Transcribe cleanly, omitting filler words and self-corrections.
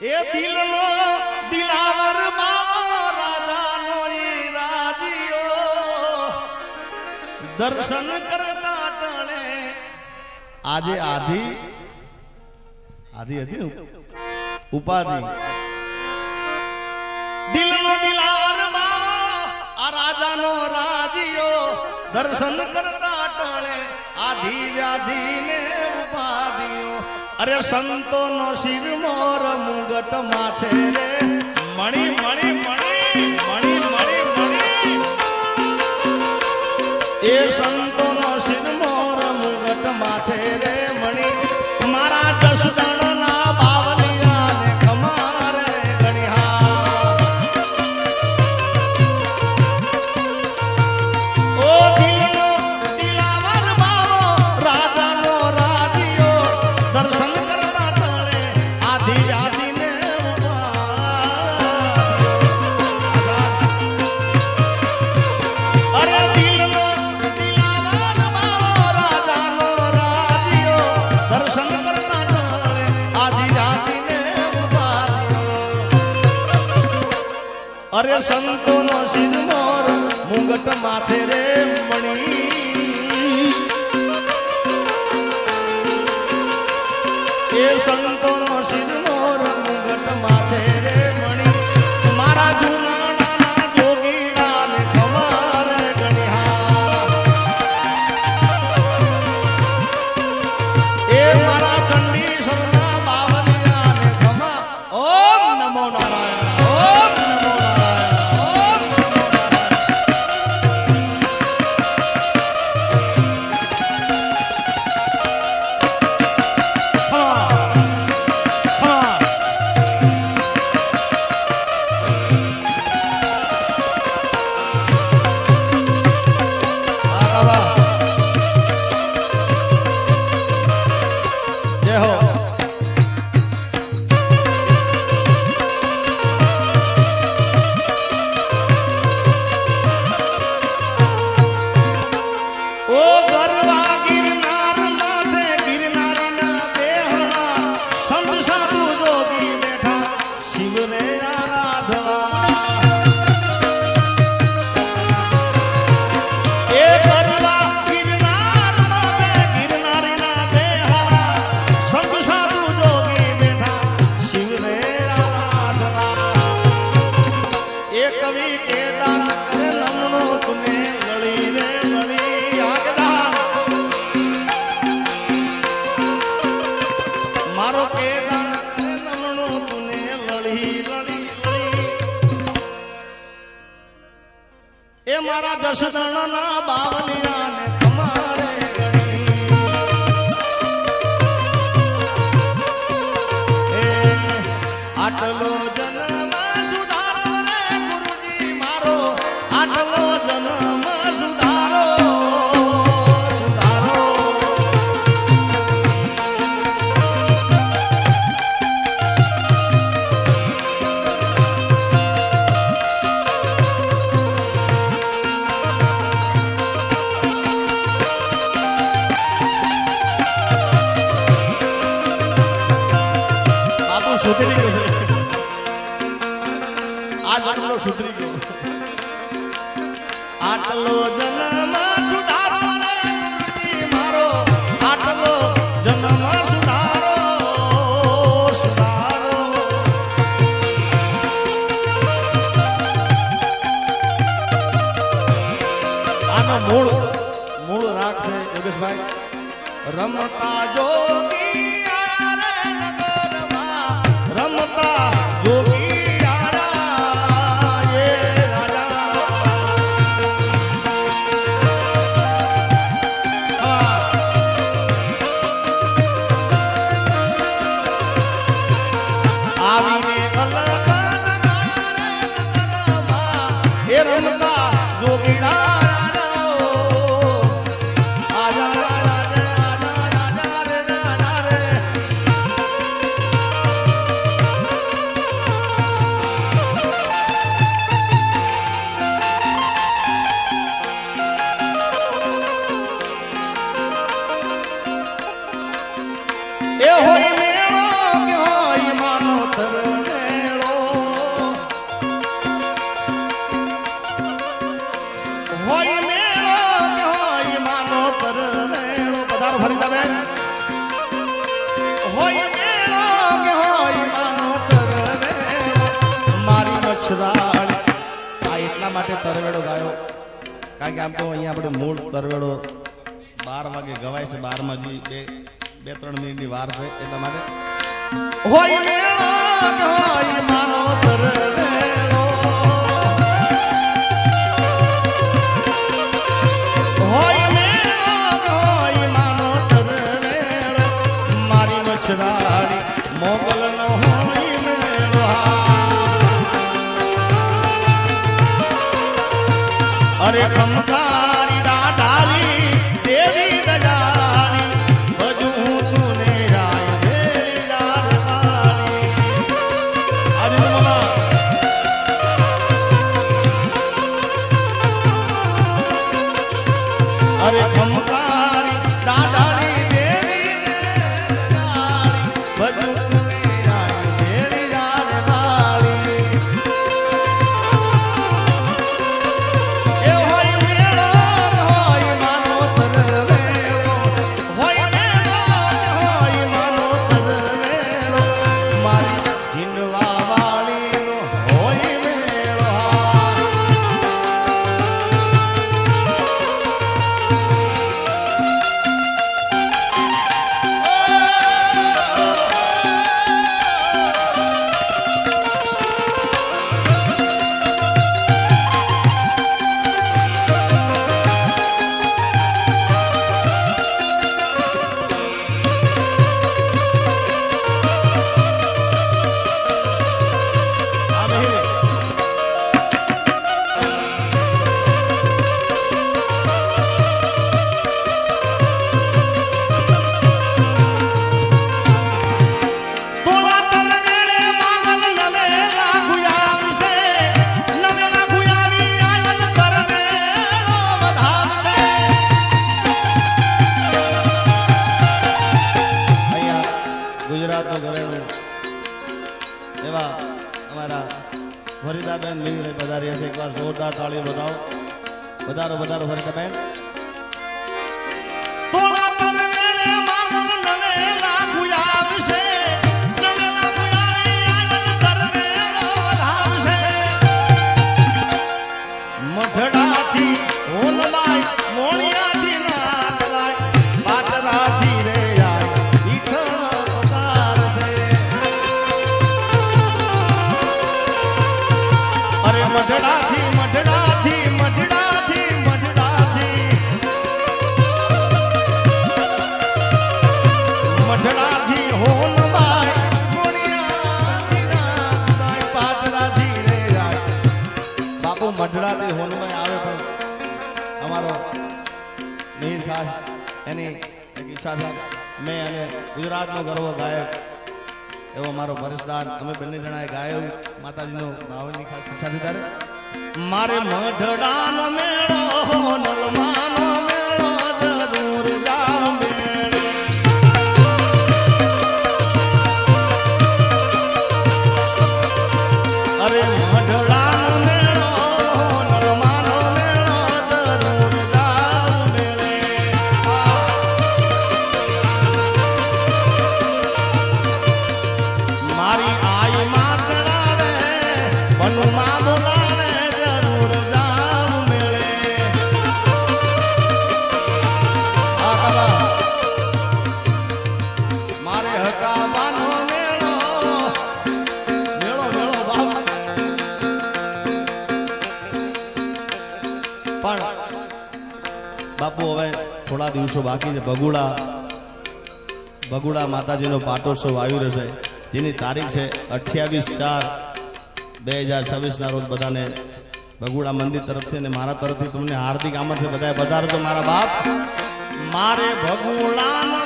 એ દિલનો દિલાવર બાવો રાજાનો ઈ રાજીઓ દર્શન કરતા ટણે આજે આધી હતી ઉપાધિ દિલનો દિલાવર બાવો આ રાજાનો રાજીઓ દર્શન કરતા ટણે આધી વ્યાધિ ને ઉપાધિઓ અરે સંતો નો શિર મોર મુગટ માથે રે મણી મણી મણી મણી મણી મણી એ સંતો નો શિર મોર મુગટ માથે રે મણી મારા જસદણ ના બાવલિયા ને ખમારે ગણિયા ઓ દિલનો દિલાવર બાવો રાજાનો રાજીઓ દર્શન કરતા ટળે આધી આધી ને અરે દિલનો દિલાવર બાવો રાજાનો રાજીઓ દર્શન કરતા ટળે આધી આધી ને અરે સંતો નો શિર મોર મુગટ માથે રે મણી એ સંતો નો શિર મોર મુગટ માથે રે મણી મારા જૂનાના જોગીડા ને ખબર ગણ્યા એ મારા ચંડી સરના બાવલિયા ને ખમા ઓમ નમો નારાયણ ઓમ નમો નારાયણ ઓમ નમો એ મારા જસદણ ના બાવલિયા ને તમારે આટલો જન્મ સુધારો રે ગુરુજી મારો આટલો જન્મ સુધારો સુધારો સુધરી ગયો છે આ જન્મનો સુધરી ગયો આટલો જન્મ સુધારો રે ગુરુજી મારો આટલો જન્મ સુધારો સુધારો આનો મૂળ રાગ છે યોગેશભાઈ રમતા જોગી રમતા જોગી આરા એ રાજા આવીને અલગ એ રમતા જોગીડા એ હોય મેળો કે હોય માનો તર મચ્છરાળી આ એટલા માટે તરવેડો ગાયો કારણ કે આમ તો અહીંયા આપણે મૂળ તરવેડો 12 વાગે ગવાય છે 12 માં જે 2-3 મિનિટની વાર છે એટલા માટે હોય મેળો હોય માનો તરવેડો હોય મેળો હોય માનો તરવેડો મારી મચ્છરાળી મોગલ નો હોય મેળો અરે ખમકારી ડાઢાલી દેવી દયાળી ભજુ તુને રાય દેવી જારવાળી આજે મામા અરે ખમકારી ડાઢાલી દેવી દયાળી ભજુ તુને રાય દેવી જારવાળી ફરીદાબેન મિલરે પધારી હશે એકવાર જોરદાર તાળી બજાવો વધારો વધારો ફરીદાબેન તોલા પર વેળે મામલ નવે લાગુયા વિશે નવે લાગુયા આનંદ કરવેળો વધાવશે મઢડાથી હોલવાય મોણિયાથી નાગવાય પાટરાથી રે આય ઈઠળ પધારશે અરે મઢડાથી મઢડાથી મઢડાથી મઢડાથી મઢડાથી હોનબાઈ મોણિયાથી નાગવાય પાટરાથી રે આય બાપુ મઢડાથી હોનબાઈ આવે પણ અમારો મિહિર ખાસ એની એક ઈચ્છા છે મેં અને ગુજરાતનો ગર્વ ગાયક એવો મારો પરેશદાન અમે બંને જણાએ ગાયો માતાજીનો ભાવની ખાસ ઈચ્છા છે ત્યારે મારે મઢડાનો મેળો નલમાનો મેળો જરૂર જાવ મેળે અરે મઢડાનો મેળો નલમાનો મેળો જરૂર જાવ મેળે મારી આઈ માતડાવે બનુમાં બોલાવે જરૂર જાવ મેળે મારે હકાવાનો મેળો મેળો મેળો બાપ પણ બાપુ હવે થોડા દિવસો બાકી છે ભગુડા માતાજીનો પાટોત્સવ આવી રહ્યો છે જેની તારીખ છે 28/4/2026 ના રોજ બધાને ભગુડા મંદિર તરફથી અને મારા તરફથી તમને હાર્દિક આમંત્રણ બધાએ પધારજો મારા બાપ મારે ભગુડા